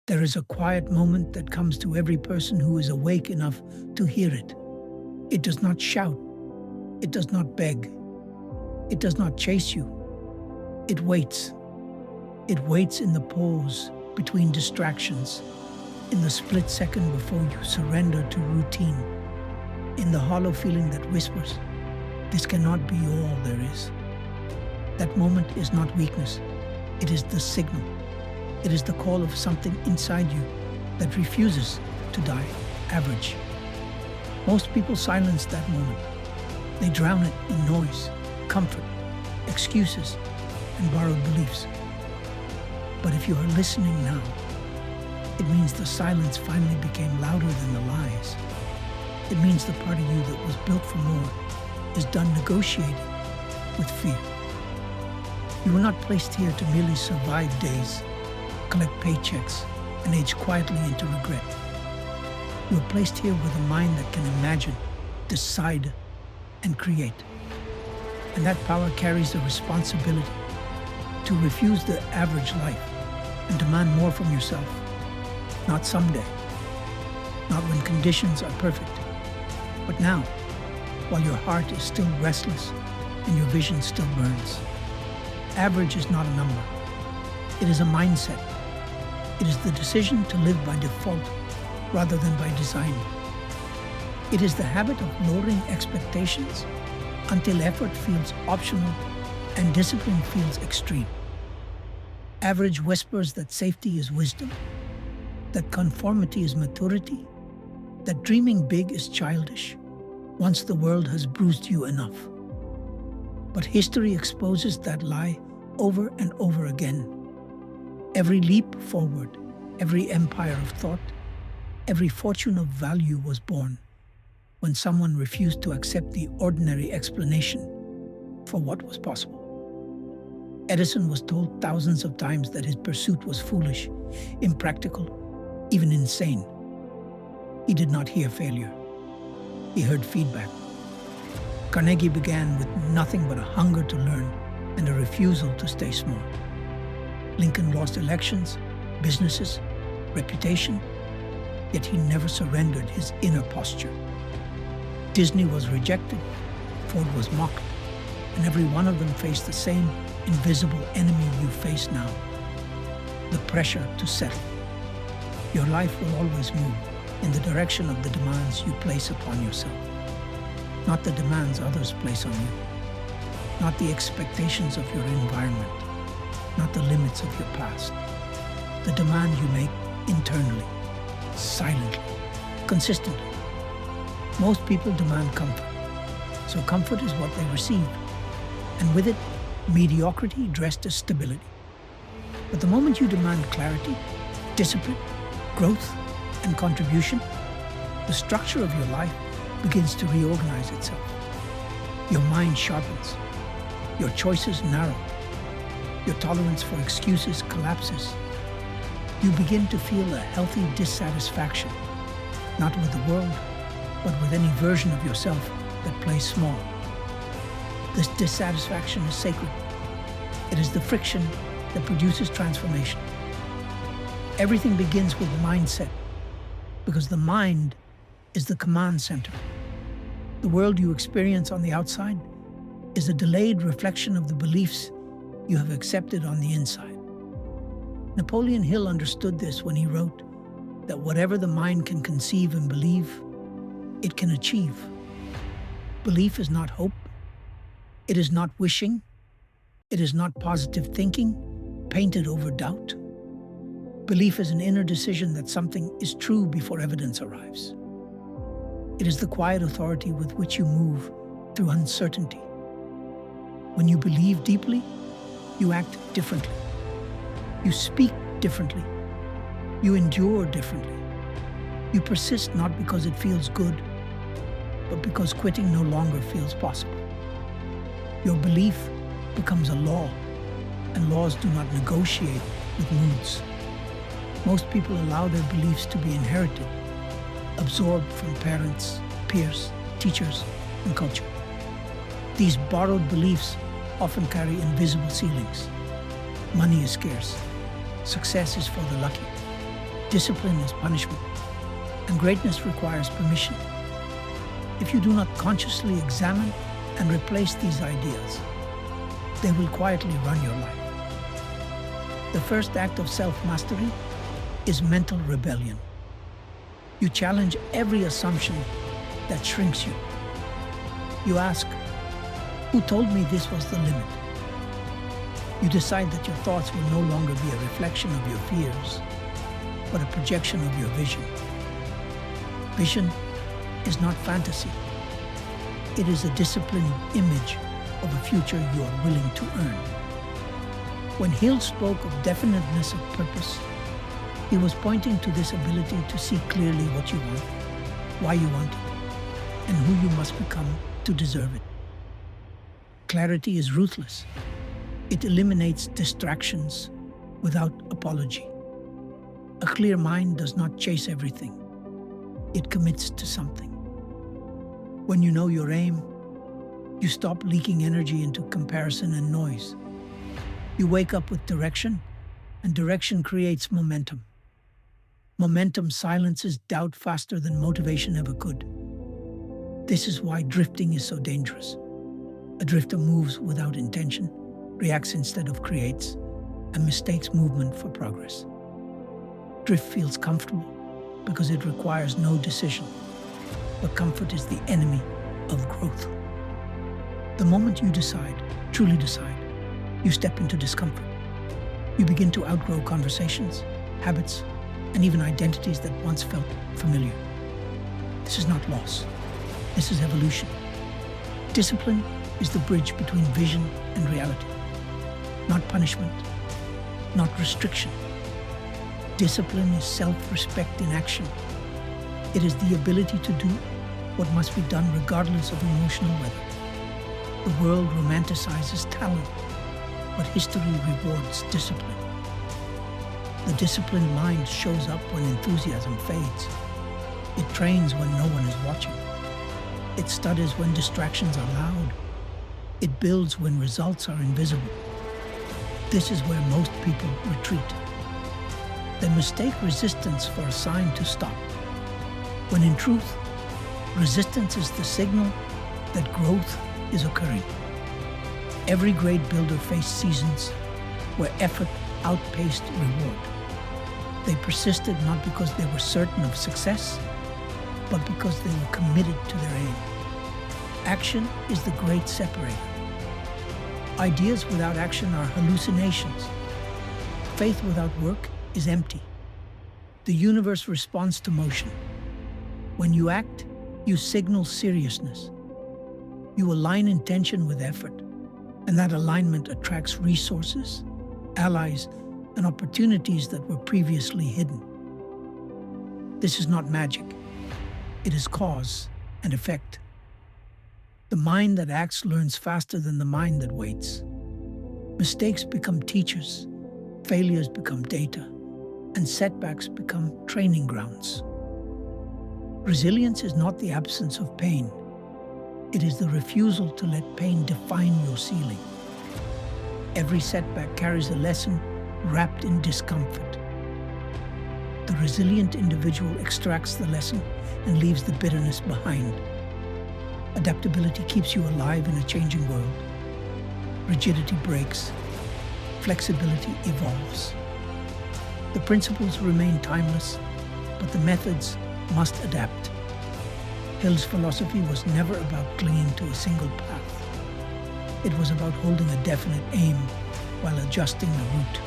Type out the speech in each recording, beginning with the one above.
There is a quiet moment that comes to every person who is awake enough to hear it. It does not shout. It does not beg. It does not chase you. It waits. It waits in the pause between distractions, in the split second before you surrender to routine, in the hollow feeling that whispers, "This cannot be all there is." That moment is not weakness. It is the signal. It is the call of something inside you that refuses to die average. Most people silence that moment. They drown it in noise, comfort, excuses, and borrowed beliefs. But if you are listening now, it means the silence finally became louder than the lies. It means the part of you that was built for more is done negotiating with fear. You were not placed here to merely survive days, collect paychecks, and age quietly into regret. You are placed here with a mind that can imagine, decide, and create. And that power carries the responsibility to refuse the average life and demand more from yourself. Not someday, not when conditions are perfect, but now, while your heart is still restless and your vision still burns. Average is not a number. It is a mindset. It is the decision to live by default rather than by design. It is the habit of lowering expectations until effort feels optional and discipline feels extreme. Average whispers that safety is wisdom, that conformity is maturity, that dreaming big is childish once the world has bruised you enough. But history exposes that lie over and over again. Every leap forward, every empire of thought, every fortune of value was born when someone refused to accept the ordinary explanation for what was possible. Edison was told thousands of times that his pursuit was foolish, impractical, even insane. He did not hear failure. He heard feedback. Carnegie began with nothing but a hunger to learn and a refusal to stay small. Lincoln lost elections, businesses, reputation, yet he never surrendered his inner posture. Disney was rejected, Ford was mocked, and every one of them faced the same invisible enemy you face now, the pressure to settle. Your life will always move in the direction of the demands you place upon yourself, not the demands others place on you, not the expectations of your environment, not the limits of your past. The demand you make internally, silently, consistently. Most people demand comfort, so comfort is what they receive, and with it, mediocrity dressed as stability. But the moment you demand clarity, discipline, growth, and contribution, the structure of your life begins to reorganize itself. Your mind sharpens, your choices narrow, your tolerance for excuses collapses. You begin to feel a healthy dissatisfaction, not with the world, but with any version of yourself that plays small. This dissatisfaction is sacred. It is the friction that produces transformation. Everything begins with mindset, because the mind is the command center. The world you experience on the outside is a delayed reflection of the beliefs you have accepted on the inside. Napoleon Hill understood this when he wrote that whatever the mind can conceive and believe, it can achieve. Belief is not hope. It is not wishing. It is not positive thinking painted over doubt. Belief is an inner decision that something is true before evidence arrives. It is the quiet authority with which you move through uncertainty. When you believe deeply, you act differently. You speak differently. You endure differently. You persist not because it feels good, but because quitting no longer feels possible. Your belief becomes a law, and laws do not negotiate with moods. Most people allow their beliefs to be inherited, absorbed from parents, peers, teachers, and culture. These borrowed beliefs often carry invisible ceilings. Money is scarce. Success is for the lucky. Discipline is punishment, and greatness requires permission. If you do not consciously examine and replace these ideas, they will quietly run your life. The first act of self-mastery is mental rebellion. You challenge every assumption that shrinks you. You ask, who told me this was the limit? You decide that your thoughts will no longer be a reflection of your fears, but a projection of your vision. Vision is not fantasy. It is a disciplined image of a future you are willing to earn. When Hill spoke of definiteness of purpose, he was pointing to this ability to see clearly what you want, why you want it, and who you must become to deserve it. Clarity is ruthless. It eliminates distractions without apology. A clear mind does not chase everything. It commits to something. When you know your aim, you stop leaking energy into comparison and noise. You wake up with direction, and direction creates momentum. Momentum silences doubt faster than motivation ever could. This is why drifting is so dangerous. A drifter moves without intention, reacts instead of creates, and mistakes movement for progress. Drift feels comfortable because it requires no decision, but comfort is the enemy of growth. The moment you decide, truly decide, you step into discomfort. You begin to outgrow conversations, habits, and even identities that once felt familiar. This is not loss. This is evolution. Discipline is the bridge between vision and reality. Not punishment, not restriction. Discipline is self-respect in action. It is the ability to do what must be done regardless of emotional weather. The world romanticizes talent, but history rewards discipline. The disciplined mind shows up when enthusiasm fades. It trains when no one is watching. It studies when distractions are loud. It builds when results are invisible. This is where most people retreat. They mistake resistance for a sign to stop, when in truth, resistance is the signal that growth is occurring. Every great builder faced seasons where effort outpaced reward. They persisted not because they were certain of success, but because they were committed to their aim. Action is the great separator. Ideas without action are hallucinations. Faith without work is empty. The universe responds to motion. When you act, you signal seriousness. You align intention with effort, and that alignment attracts resources, allies, and opportunities that were previously hidden. This is not magic. It is cause and effect. The mind that acts learns faster than the mind that waits. Mistakes become teachers, failures become data, and setbacks become training grounds. Resilience is not the absence of pain. It is the refusal to let pain define your ceiling. Every setback carries a lesson wrapped in discomfort. The resilient individual extracts the lesson and leaves the bitterness behind. Adaptability keeps you alive in a changing world. Rigidity breaks. Flexibility evolves. The principles remain timeless, but the methods must adapt. Hill's philosophy was never about clinging to a single path. It was about holding a definite aim while adjusting the route.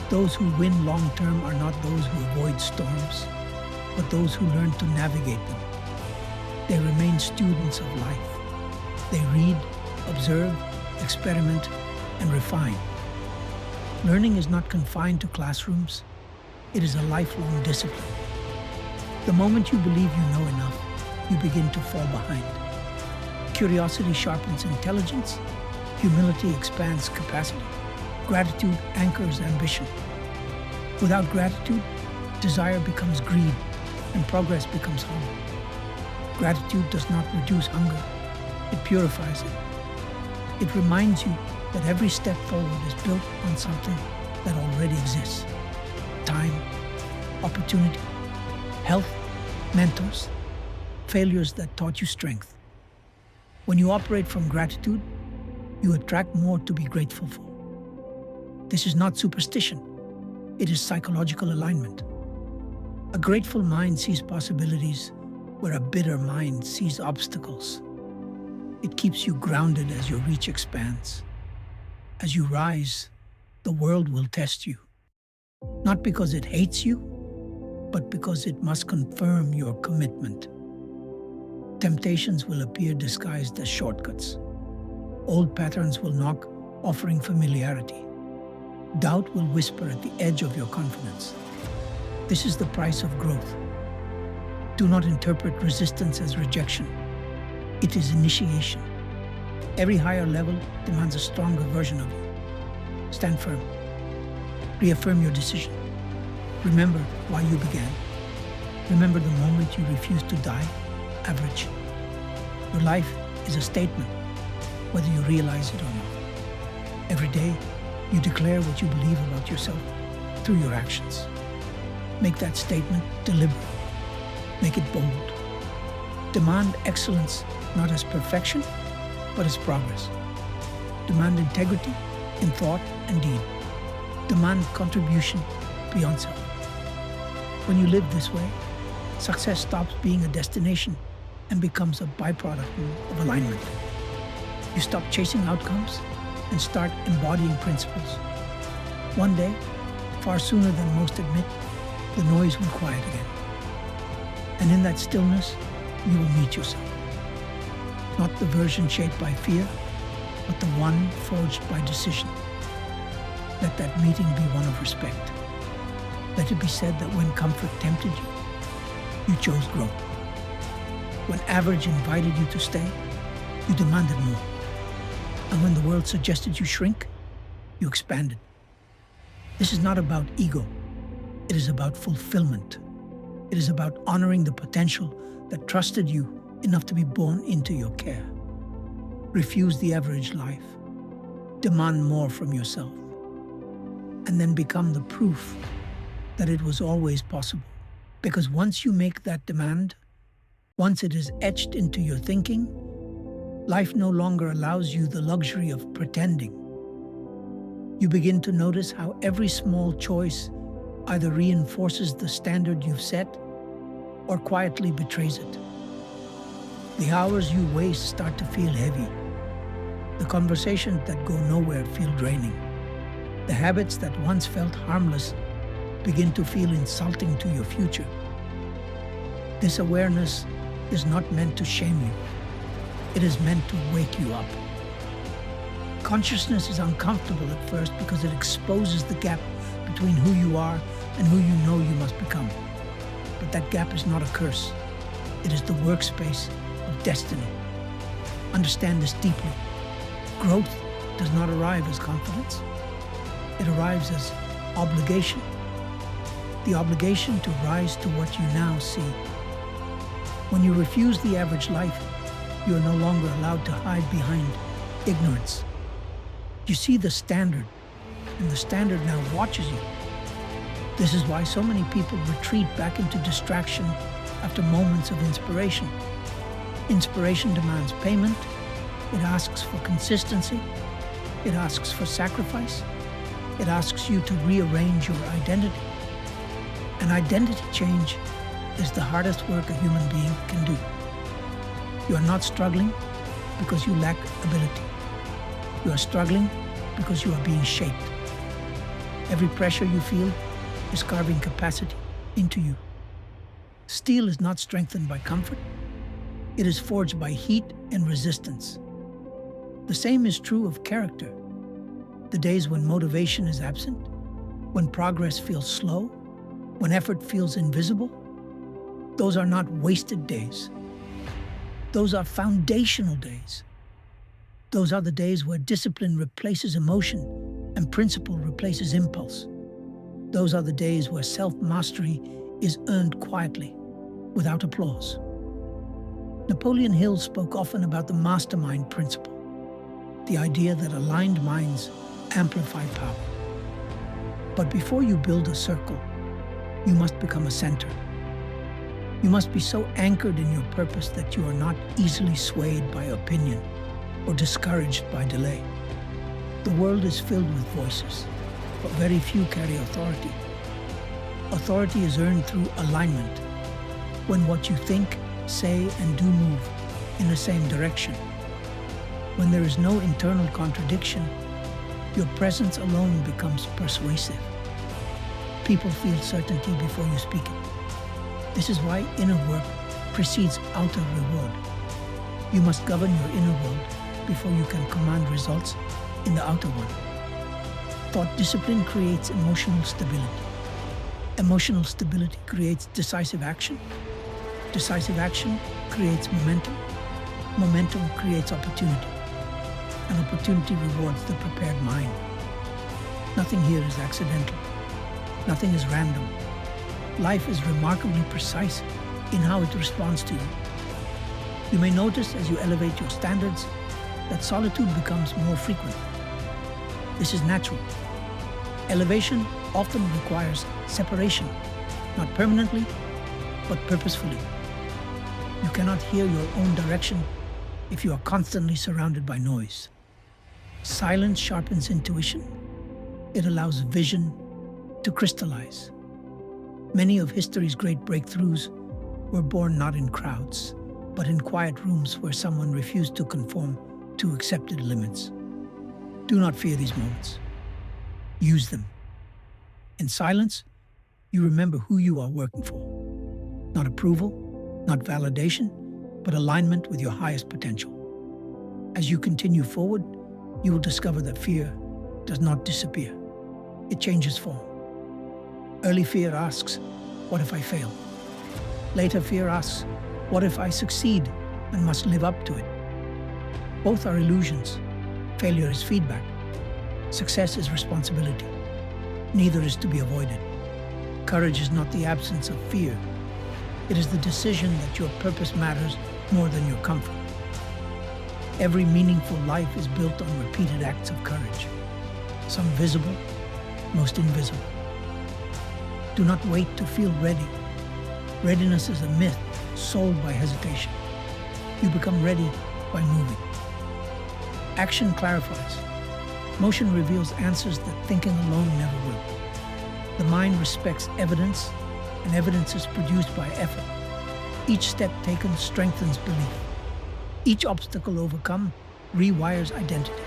Those who win long-term are not those who avoid storms, but those who learn to navigate them. They remain students of life. They read, observe, experiment, and refine. Learning is not confined to classrooms. It is a lifelong discipline. The moment you believe you know enough, you begin to fall behind. Curiosity sharpens intelligence. Humility expands capacity. Gratitude anchors ambition. Without gratitude, desire becomes greed, and progress becomes hollow. Gratitude does not reduce hunger. It purifies it. It reminds you that every step forward is built on something that already exists. Time, opportunity, health, mentors, failures that taught you strength. When you operate from gratitude, you attract more to be grateful for. This is not superstition, it is psychological alignment. A grateful mind sees possibilities where a bitter mind sees obstacles. It keeps you grounded as your reach expands. As you rise, the world will test you. Not because it hates you, but because it must confirm your commitment. Temptations will appear disguised as shortcuts. Old patterns will knock, offering familiarity. Doubt will whisper at the edge of your confidence. This is the price of growth. Do not interpret resistance as rejection. It is initiation. Every higher level demands a stronger version of you. Stand firm. Reaffirm your decision. Remember why you began. Remember the moment you refused to die average. Your life is a statement, whether you realize it or not. Every day, you declare what you believe about yourself through your actions. Make that statement deliberate. Make it bold. Demand excellence not as perfection, but as progress. Demand integrity in thought and deed. Demand contribution beyond self. When you live this way, success stops being a destination and becomes a byproduct of alignment. You stop chasing outcomes and start embodying principles. One day, far sooner than most admit, the noise will quiet again. And in that stillness, you will meet yourself. Not the version shaped by fear, but the one forged by decision. Let that meeting be one of respect. Let it be said that when comfort tempted you, you chose growth. When average invited you to stay, you demanded more. And when the world suggested you shrink, you expanded. This is not about ego. It is about fulfillment. It is about honoring the potential that trusted you enough to be born into your care. Refuse the average life. Demand more from yourself. And then become the proof that it was always possible. Because once you make that demand, once it is etched into your thinking, life no longer allows you the luxury of pretending. You begin to notice how every small choice either reinforces the standard you've set or quietly betrays it. The hours you waste start to feel heavy. The conversations that go nowhere feel draining. The habits that once felt harmless begin to feel insulting to your future. This awareness is not meant to shame you. It is meant to wake you up. Consciousness is uncomfortable at first because it exposes the gap between who you are and who you know you must become. But that gap is not a curse. It is the workspace of destiny. Understand this deeply. Growth does not arrive as confidence. It arrives as obligation. The obligation to rise to what you now see. When you refuse the average life, you are no longer allowed to hide behind ignorance. You see the standard, and the standard now watches you. This is why so many people retreat back into distraction after moments of inspiration. Inspiration demands payment. It asks for consistency. It asks for sacrifice. It asks you to rearrange your identity. An identity change is the hardest work a human being can do. You are not struggling because you lack ability. You are struggling because you are being shaped. Every pressure you feel is carving capacity into you. Steel is not strengthened by comfort. It is forged by heat and resistance. The same is true of character. The days when motivation is absent, when progress feels slow, when effort feels invisible, those are not wasted days. Those are foundational days. Those are the days where discipline replaces emotion and principle replaces impulse. Those are the days where self-mastery is earned quietly, without applause. Napoleon Hill spoke often about the mastermind principle, the idea that aligned minds amplify power. But before you build a circle, You must become a center. You must be so anchored in your purpose that you are not easily swayed by opinion or discouraged by delay. The world is filled with voices, but very few carry authority. Authority is earned through alignment, when what you think, say, and do move in the same direction. When there is no internal contradiction, your presence alone becomes persuasive. People feel certainty before you speak it. This is why inner work precedes outer reward. You must govern your inner world before you can command results in the outer one. Thought discipline creates emotional stability. Emotional stability creates decisive action. Decisive action creates momentum. Momentum creates opportunity. And opportunity rewards the prepared mind. Nothing here is accidental. Nothing is random. Life is remarkably precise in how it responds to you. You may notice as you elevate your standards that solitude becomes more frequent. This is natural. Elevation often requires separation, not permanently, but purposefully. You cannot hear your own direction if you are constantly surrounded by noise. Silence sharpens intuition. It allows vision to crystallize. Many of history's great breakthroughs were born not in crowds, but in quiet rooms where someone refused to conform to accepted limits. Do not fear these moments. Use them. In silence, you remember who you are working for. Not approval, not validation, but alignment with your highest potential. As you continue forward, you will discover that fear does not disappear. It changes form. Early fear asks, what if I fail? Later fear asks, what if I succeed and must live up to it? Both are illusions. Failure is feedback. Success is responsibility. Neither is to be avoided. Courage is not the absence of fear. It is the decision that your purpose matters more than your comfort. Every meaningful life is built on repeated acts of courage. Some visible, most invisible. Do not wait to feel ready. Readiness is a myth sold by hesitation. You become ready by moving. Action clarifies. Motion reveals answers that thinking alone never will. The mind respects evidence, and evidence is produced by effort. Each step taken strengthens belief. Each obstacle overcome rewires identity.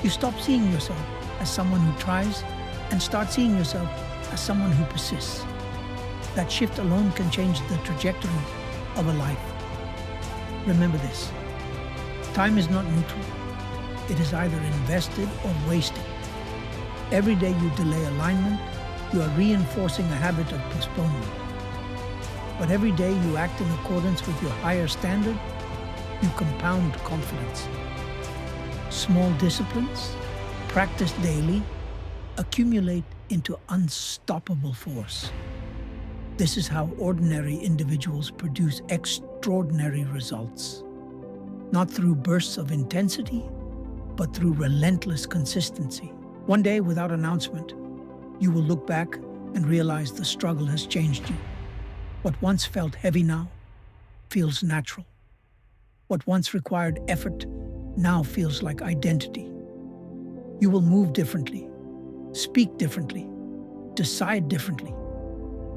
You stop seeing yourself as someone who tries and start seeing yourself as someone who persists. That shift alone can change the trajectory of a life. Remember this: time is not neutral. It is either invested or wasted. Every day you delay alignment, you are reinforcing a habit of postponement. But every day you act in accordance with your higher standard, you compound confidence. Small disciplines, practiced daily, accumulate into unstoppable force. This is how ordinary individuals produce extraordinary results. Not through bursts of intensity, but through relentless consistency. One day, without announcement, you will look back and realize the struggle has changed you. What once felt heavy now feels natural. What once required effort now feels like identity. You will move differently, speak differently, decide differently,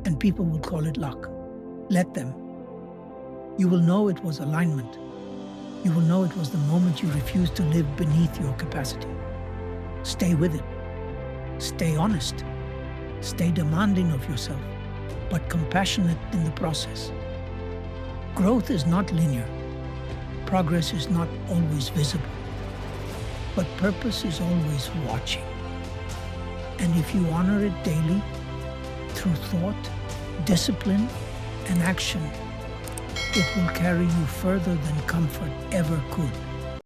and people will call it luck. Let them. You will know it was alignment. You will know it was the moment you refused to live beneath your capacity. Stay with it. Stay honest. Stay demanding of yourself, but compassionate in the process. Growth is not linear. Progress is not always visible. But purpose is always watching. And if you honor it daily, through thought, discipline, and action, it will carry you further than comfort ever could.